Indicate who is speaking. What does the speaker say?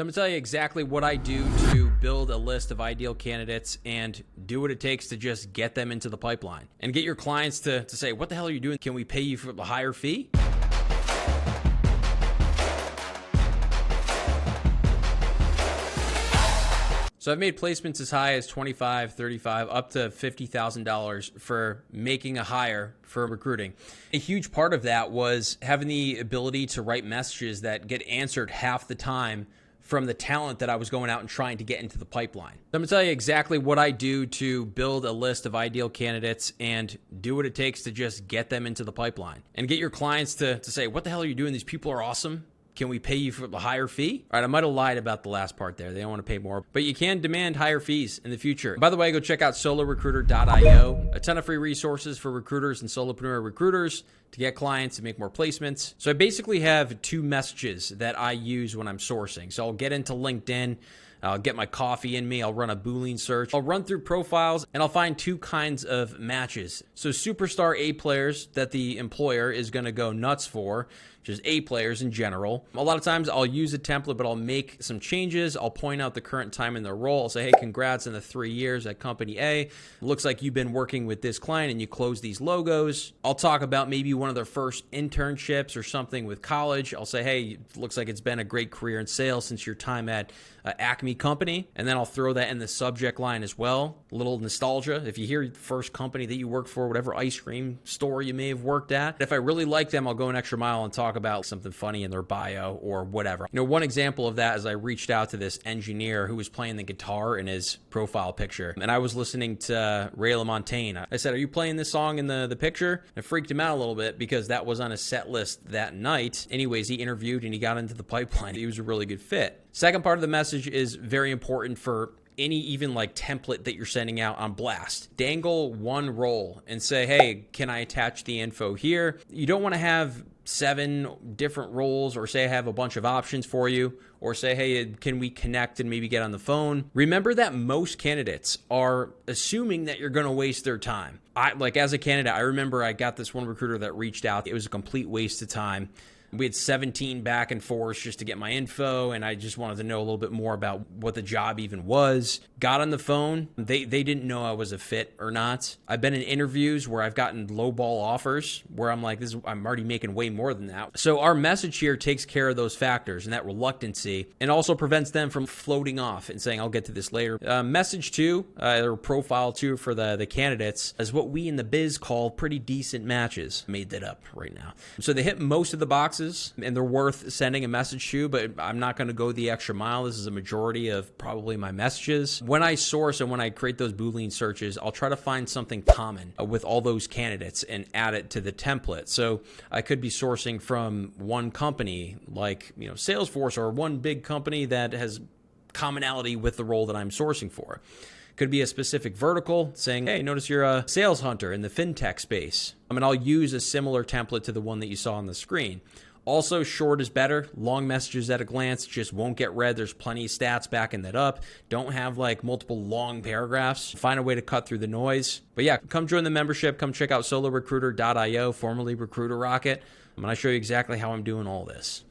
Speaker 1: I'm going to tell you exactly what I do to build a list of ideal candidates and do what it takes to just get them into the pipeline and get your clients to say, what the hell are you doing? Can we pay you for a higher fee? So I've made placements as high as $25, $35, up to $50,000 for making a hire for recruiting. A huge part of that was having the ability to write messages that get answered half the time from the talent that I was going out and trying to get into the pipeline. So I'm going to tell you exactly what I do to build a list of ideal candidates and do what it takes to just get them into the pipeline and get your clients to say, what the hell are you doing? These people are awesome. Can we pay you for a higher fee? All right, I might have lied about the last part there. They don't want to pay more, but you can demand higher fees in the future. By the way, go check out solorecruiter.io. A ton of free resources for recruiters and solopreneur recruiters to get clients and make more placements. So I basically have two messages that I use when I'm sourcing. So I'll get into LinkedIn. I'll get my coffee in me. I'll run a Boolean search. I'll run through profiles and I'll find two kinds of matches. So superstar A players that the employer is going to go nuts for, just A players in general. A lot of times I'll use a template, but I'll make some changes. I'll point out the current time in their role. I'll say, hey, congrats on the 3 years at company A. Looks like you've been working with this client and you close these logos. I'll talk about maybe one of their first internships or something with college. I'll say, hey, looks like it's been a great career in sales since your time at Acme company. And then I'll throw that in the subject line as well. A little nostalgia. If you hear the first company that you worked for, whatever ice cream store you may have worked at, if I really like them, I'll go an extra mile and talk about something funny in their bio or whatever. You know, one example of that is I reached out to this engineer who was playing the guitar in his profile picture. And I was listening to Ray LaMontagne. I said, are you playing this song in the picture? It freaked him out a little bit because that was on his set list that night. Anyways, he interviewed and he got into the pipeline. He was a really good fit. Second part of the message is very important for any even like template that you're sending out on blast. Dangle one role and say, hey, can I attach the info here? You don't want to have 7 different roles or say I have a bunch of options for you or say, hey, can we connect and maybe get on the phone? Remember that most candidates are assuming that you're going to waste their time. As a candidate, I remember I got this one recruiter that reached out. It was a complete waste of time. We had 17 back and forths just to get my info, and I just wanted to know a little bit more about what the job even was. Got on the phone. They didn't know I was a fit or not. I've been in interviews where I've gotten lowball offers where I'm like, I'm already making way more than that. So our message here takes care of those factors and that reluctancy and also prevents them from floating off and saying, I'll get to this later. Message 2, or profile 2 for the candidates is what we in the biz call pretty decent matches. Made that up right now. So they hit most of the boxes and they're worth sending a message to, but I'm not going to go the extra mile. This is a majority of probably my messages. When I source and when I create those Boolean searches, I'll try to find something common with all those candidates and add it to the template. So I could be sourcing from one company like, Salesforce, or one big company that has commonality with the role that I'm sourcing for. Could be a specific vertical saying, hey, notice you're a sales hunter in the fintech space. I'll use a similar template to the one that you saw on the screen. Also, short is better. Long messages at a glance just won't get read. There's plenty of stats backing that up. Don't have multiple long paragraphs. Find a way to cut through the noise. But yeah, come join the membership. Come check out solorecruiter.io, formerly Recruiter Rocket. I'm going to show you exactly how I'm doing all this.